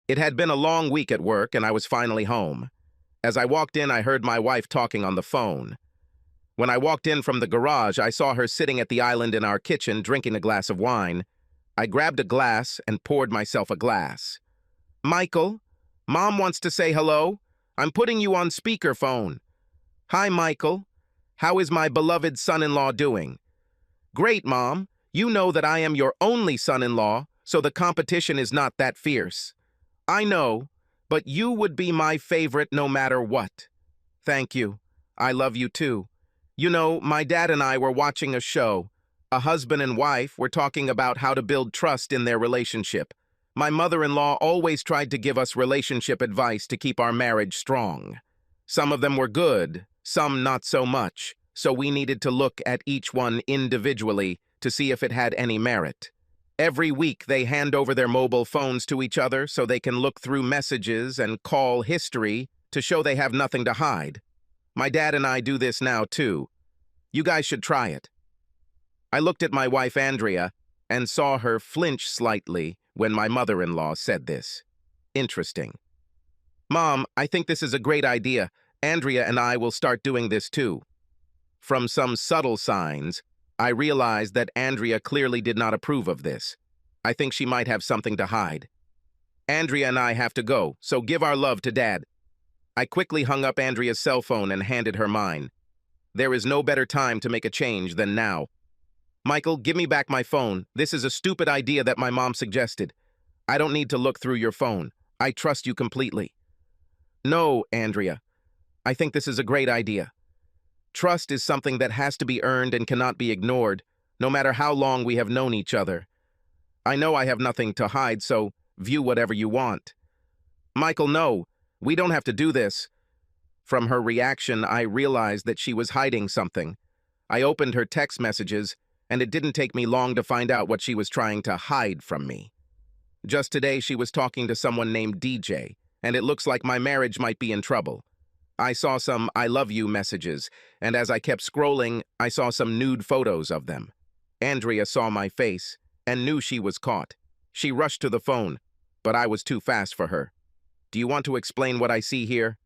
It had been a long week at work, and I was finally home. As I walked in, I heard my wife talking on the phone. When I walked in from the garage, I saw her sitting at the island in our kitchen drinking a glass of wine. I grabbed a glass and poured myself a glass. "Michael, Mom wants to say hello. I'm putting you on speakerphone." "Hi, Michael. How is my beloved son-in-law doing?" "Great, Mom. You know that I am your only son-in-law, so the competition is not that fierce." "I know, but you would be my favorite no matter what." "Thank you. I love you too. You know, my dad and I were watching a show. A husband and wife were talking about how to build trust in their relationship. My mother-in-law always tried to give us relationship advice to keep our marriage strong. Some of them were good, some not so much, so we needed to look at each one individually to see if it had any merit. Every week they hand over their mobile phones to each other so they can look through messages and call history to show they have nothing to hide. My dad and I do this now too. You guys should try it." I looked at my wife Andrea and saw her flinch slightly when my mother-in-law said this. Interesting. "Mom, I think this is a great idea. Andrea and I will start doing this too." From some subtle signs, I realized that Andrea clearly did not approve of this. I think she might have something to hide. "Andrea and I have to go, so give our love to Dad." I quickly hung up Andrea's cell phone and handed her mine. There is no better time to make a change than now. "Michael, give me back my phone. This is a stupid idea that my mom suggested. I don't need to look through your phone. I trust you completely." "No, Andrea. I think this is a great idea. Trust is something that has to be earned and cannot be ignored, no matter how long we have known each other. I know I have nothing to hide, so view whatever you want." "Michael, no. We don't have to do this." From her reaction, I realized that she was hiding something. I opened her text messages, and it didn't take me long to find out what she was trying to hide from me. Just today, she was talking to someone named DJ, and it looks like my marriage might be in trouble. I saw some "I love you" messages, and as I kept scrolling, I saw some nude photos of them. Andrea saw my face and knew she was caught. She rushed to the phone, but I was too fast for her. "Do you want to explain what I see here?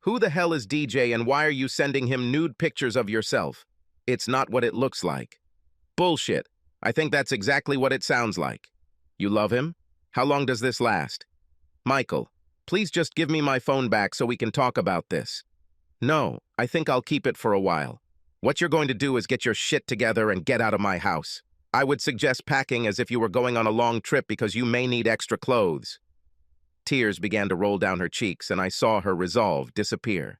Who the hell is DJ and why are you sending him nude pictures of yourself? It's not what it looks like." "Bullshit. I think that's exactly what it sounds like." "You love him? How long does this last?" "Michael, please just give me my phone back so we can talk about this." "No, I think I'll keep it for a while. What you're going to do is get your shit together and get out of my house. I would suggest packing as if you were going on a long trip because you may need extra clothes." Tears began to roll down her cheeks, and I saw her resolve disappear.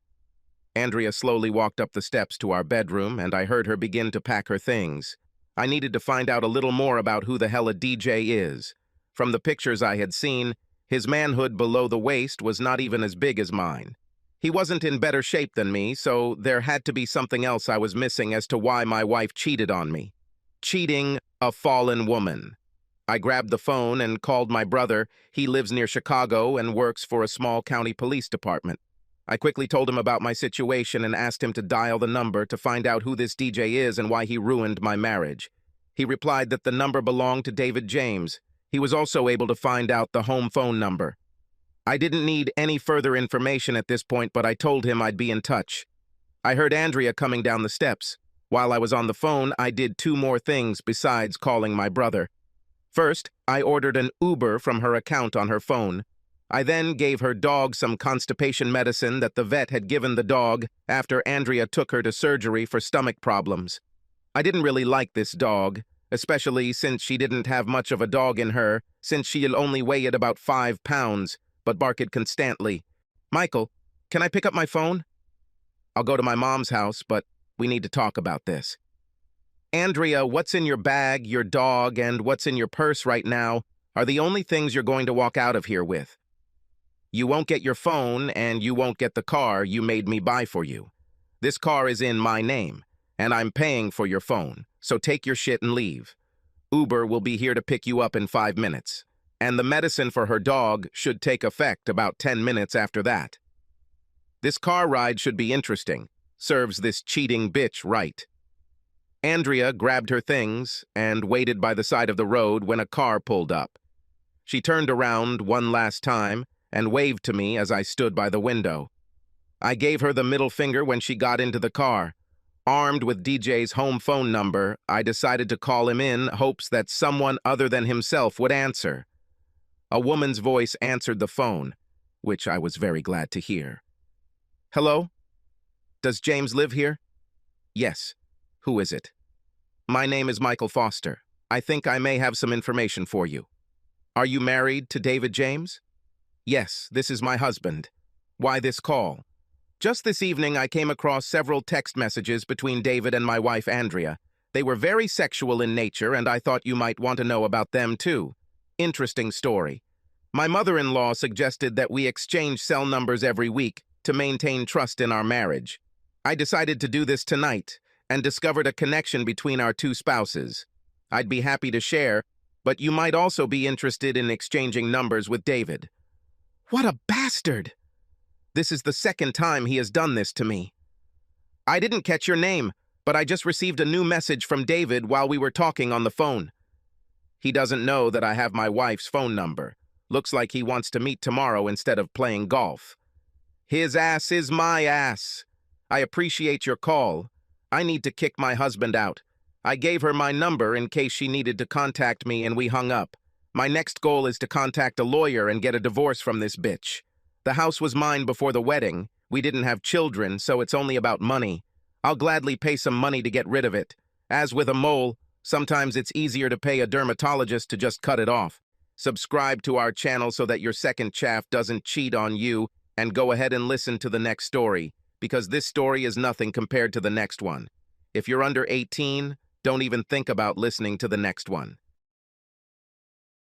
Andrea slowly walked up the steps to our bedroom, and I heard her begin to pack her things. I needed to find out a little more about who the hell a DJ is. From the pictures I had seen, his manhood below the waist was not even as big as mine. He wasn't in better shape than me, so there had to be something else I was missing as to why my wife cheated on me. Cheating a fallen woman. I grabbed the phone and called my brother. He lives near Chicago and works for a small county police department. I quickly told him about my situation and asked him to dial the number to find out who this DJ is and why he ruined my marriage. He replied that the number belonged to David James. He was also able to find out the home phone number. I didn't need any further information at this point, but I told him I'd be in touch. I heard Andrea coming down the steps. While I was on the phone, I did two more things besides calling my brother. First, I ordered an Uber from her account on her phone. I then gave her dog some constipation medicine that the vet had given the dog after Andrea took her to surgery for stomach problems. I didn't really like this dog, especially since she didn't have much of a dog in her, since she'll only weigh at about 5 pounds, but barked constantly. "Michael, can I pick up my phone?" "I'll go to my mom's house, but we need to talk about this." "Andrea, what's in your bag, your dog, and what's in your purse right now are the only things you're going to walk out of here with. You won't get your phone, and you won't get the car you made me buy for you. This car is in my name, and I'm paying for your phone, so take your shit and leave. Uber will be here to pick you up in 5 minutes, and the medicine for her dog should take effect about 10 minutes after that. This car ride should be interesting. Serves this cheating bitch right." Andrea grabbed her things and waited by the side of the road when a car pulled up. She turned around one last time and waved to me as I stood by the window. I gave her the middle finger when she got into the car. Armed with DJ's home phone number, I decided to call him in hopes that someone other than himself would answer. A woman's voice answered the phone, which I was very glad to hear. Hello? Does James live here? Yes. Who is it? My name is Michael Foster. I think I may have some information for you. Are you married to David James? Yes, this is my husband. Why this call? Just this evening, I came across several text messages between David and my wife, Andrea. They were very sexual in nature, and I thought you might want to know about them, too. Interesting story. My mother-in-law suggested that we exchange cell numbers every week to maintain trust in our marriage. I decided to do this tonight and discovered a connection between our two spouses. I'd be happy to share, but you might also be interested in exchanging numbers with David. What a bastard! This is the second time he has done this to me. I didn't catch your name, but I just received a new message from David while we were talking on the phone. He doesn't know that I have my wife's phone number. Looks like he wants to meet tomorrow instead of playing golf. His ass is my ass. I appreciate your call. I need to kick my husband out. I gave her my number in case she needed to contact me and we hung up. My next goal is to contact a lawyer and get a divorce from this bitch. The house was mine before the wedding. We didn't have children, so it's only about money. I'll gladly pay some money to get rid of it. As with a mole, sometimes it's easier to pay a dermatologist to just cut it off. Subscribe to our channel so that your second chaff doesn't cheat on you, and go ahead and listen to the next story, because this story is nothing compared to the next one. If you're under 18, don't even think about listening to the next one.